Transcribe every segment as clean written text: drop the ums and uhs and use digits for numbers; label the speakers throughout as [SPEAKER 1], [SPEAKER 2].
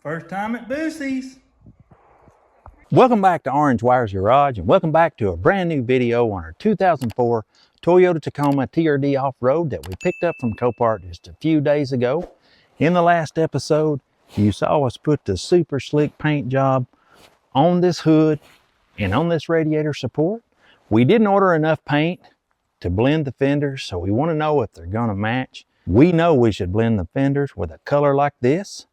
[SPEAKER 1] First time at Boosie's.
[SPEAKER 2] Welcome back to Orange Wires Garage, and welcome back to a brand new video on our 2004 Toyota Tacoma TRD Off-Road that we picked up from Copart just a few days ago. In the last episode, you saw us put the super slick paint job on this hood and on this radiator support. We didn't order enough paint to blend the fenders, so we want to know if they're going to match. We know we should blend the fenders with a color like this.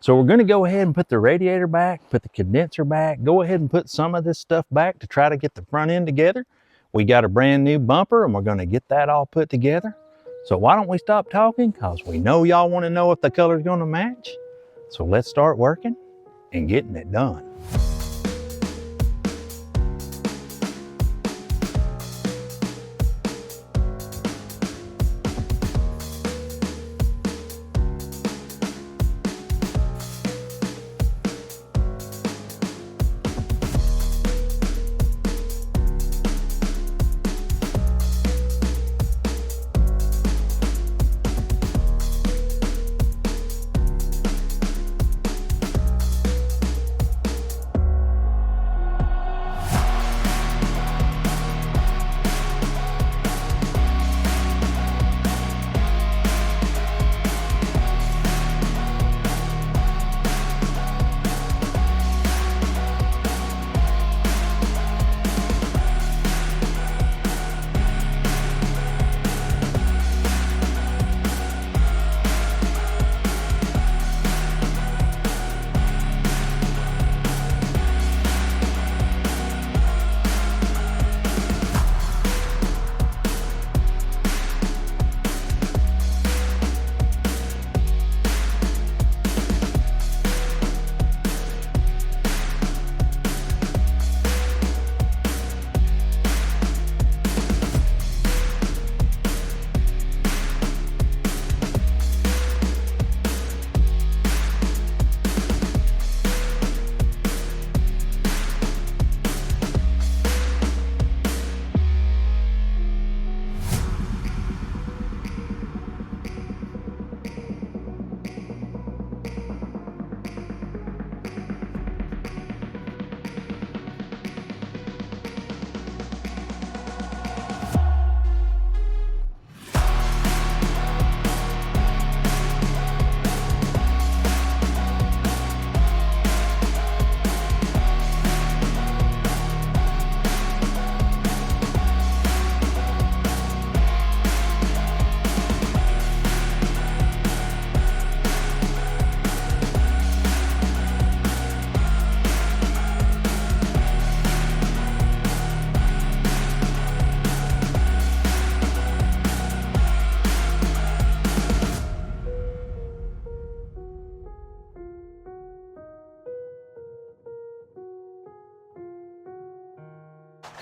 [SPEAKER 2] So we're going to go ahead and put the radiator back, put the condenser back, go ahead and put some of this stuff back to try to get the front end together. We got a brand new bumper and we're going to get that all put together. So why don't we stop talking? Because we know y'all want to know if the color's going to match. So let's start working and getting it done.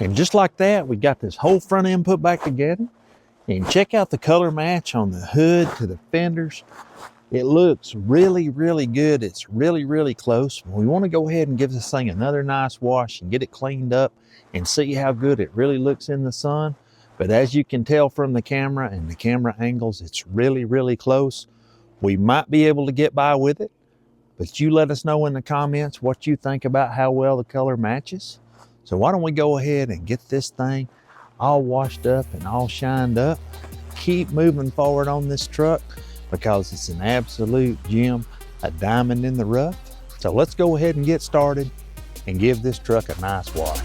[SPEAKER 2] And just like that, we got this whole front end put back together. And check out the color match on the hood to the fenders. It looks really, really good. It's really, really close. We want to go ahead and give this thing another nice wash and get it cleaned up and see how good it really looks in the sun. But as you can tell from the camera and the camera angles, it's really, really close. We might be able to get by with it, but you let us know in the comments what you think about how well the color matches. So why don't we go ahead and get this thing all washed up and all shined up. Keep moving forward on this truck because it's an absolute gem, a diamond in the rough. So let's go ahead and get started and give this truck a nice wash.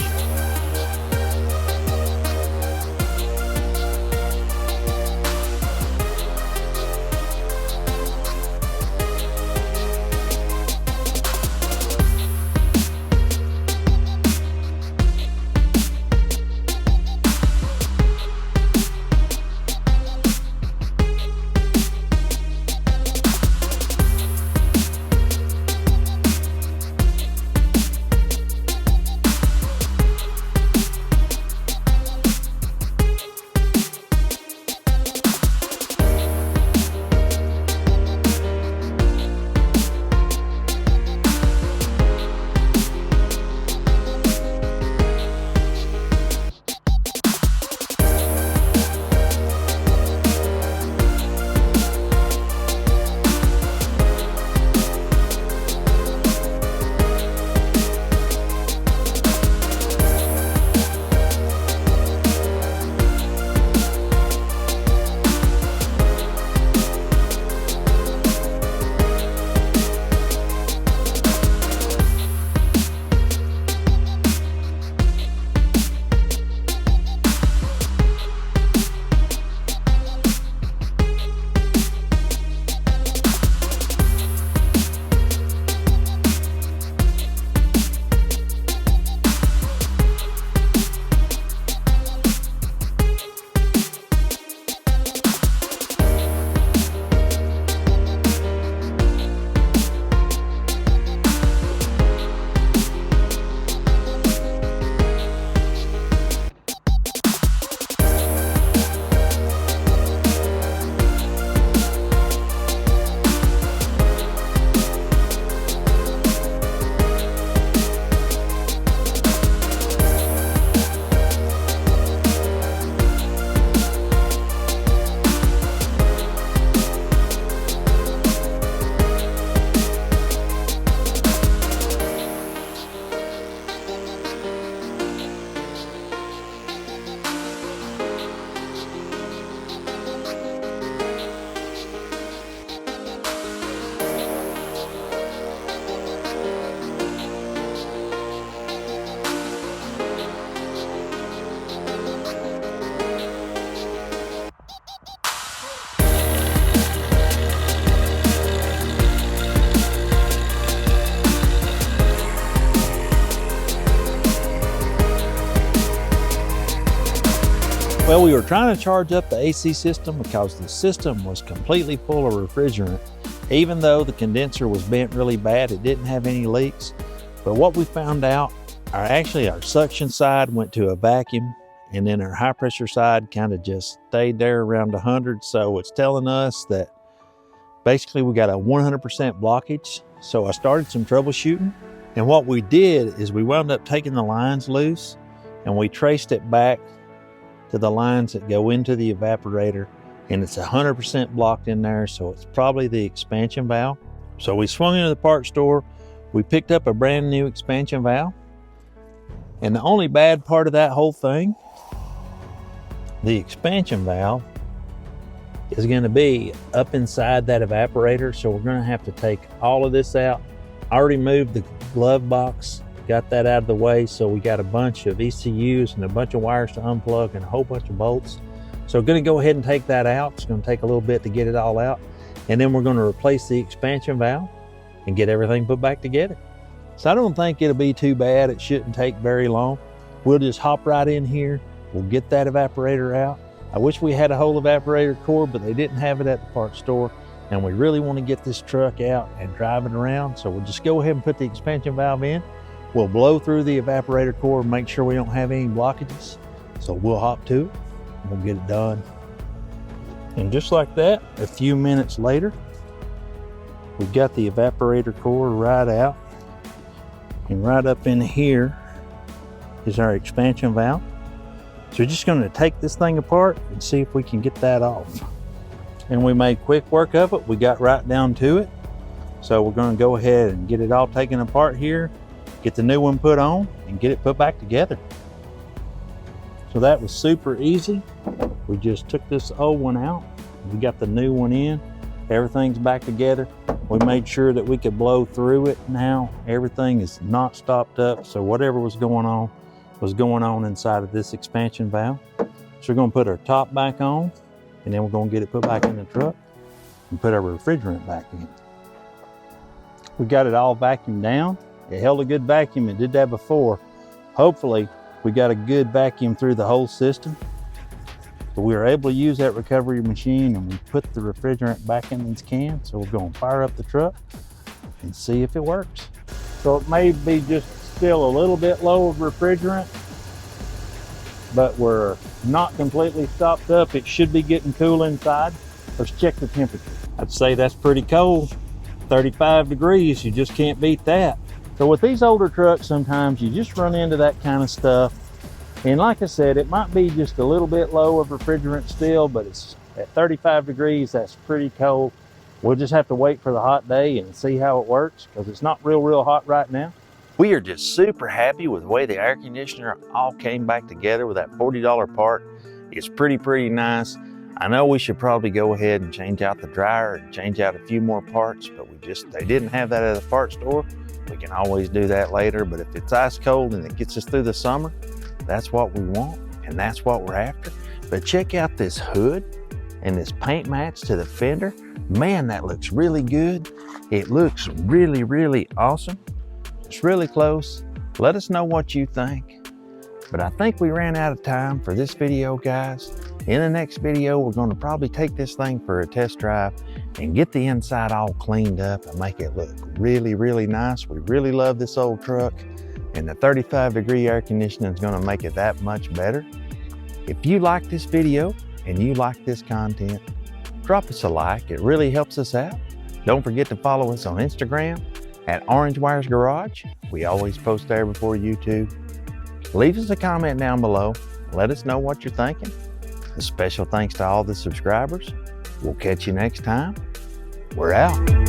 [SPEAKER 2] Well, we were trying to charge up the AC system because the system was completely full of refrigerant. Even though the condenser was bent really bad, it didn't have any leaks. But what we found out, our suction side went to a vacuum, and then our high pressure side kind of just stayed there around 100. So it's telling us that basically we got a 100% blockage. So I started some troubleshooting, and what we did is we wound up taking the lines loose and we traced it back to the lines that go into the evaporator, and it's 100% blocked in there, so it's probably the expansion valve. So we swung into the parts store, we picked up a brand new expansion valve, and the only bad part of that whole thing, the expansion valve is going to be up inside that evaporator, so we're going to have to take all of this out. I already moved the glove box, got that out of the way, so we got a bunch of ECUs and a bunch of wires to unplug and a whole bunch of bolts. So we're going to go ahead and take that out. It's going to take a little bit to get it all out, and then we're going to replace the expansion valve and get everything put back together. So I don't think it'll be too bad. It shouldn't take very long. We'll just hop right in here. We'll get that evaporator out. I wish we had a whole evaporator cord, but they didn't have it at the parts store, and we really want to get this truck out and drive it around. So we'll just go ahead and put the expansion valve in. We'll blow through the evaporator core and make sure we don't have any blockages. So we'll hop to it and we'll get it done. And just like that, a few minutes later, we've got the evaporator core right out. And right up in here is our expansion valve. So we're just going to take this thing apart and see if we can get that off. And we made quick work of it. We got right down to it. So we're going to go ahead and get it all taken apart here, get the new one put on, and get it put back together. So that was super easy. We just took this old one out, we got the new one in, everything's back together. We made sure that we could blow through it now. Everything is not stopped up, so whatever was going on inside of this expansion valve. So we're going to put our top back on, and then we're going to get it put back in the truck and put our refrigerant back in. We got it all vacuumed down. It held a good vacuum. It did that before. Hopefully, we got a good vacuum through the whole system. But we were able to use that recovery machine, and we put the refrigerant back in this can. So we're going to fire up the truck and see if it works. So it may be just still a little bit low of refrigerant, but we're not completely stopped up. It should be getting cool inside. Let's check the temperature. I'd say that's pretty cold. 35 degrees, you just can't beat that. So with these older trucks, sometimes you just run into that kind of stuff. And like I said, it might be just a little bit low of refrigerant still, but it's at 35 degrees, that's pretty cold. We'll just have to wait for the hot day and see how it works, because it's not real hot right now. We are just super happy with the way the air conditioner all came back together with that $40 part. It's pretty nice. I know we should probably go ahead and change out the dryer and change out a few more parts, but they didn't have that at the parts store. We can always do that later, but if it's ice cold and it gets us through the summer, that's what we want and that's what we're after. But check out this hood and this paint match to the fender. Man, that looks really good. It looks really awesome. It's really close. Let us know what you think. But I think we ran out of time for this video, guys. In the next video, we're going to probably take this thing for a test drive and get the inside all cleaned up and make it look really nice. We really love this old truck, and the 35-degree air conditioning is going to make it that much better. If you like this video and you like this content, drop us a like. It really helps us out. Don't forget to follow us on Instagram at Orange Wires Garage. We always post there before YouTube. Leave us a comment down below. Let us know what you're thinking. A special thanks to all the subscribers. We'll catch you next time. We're out.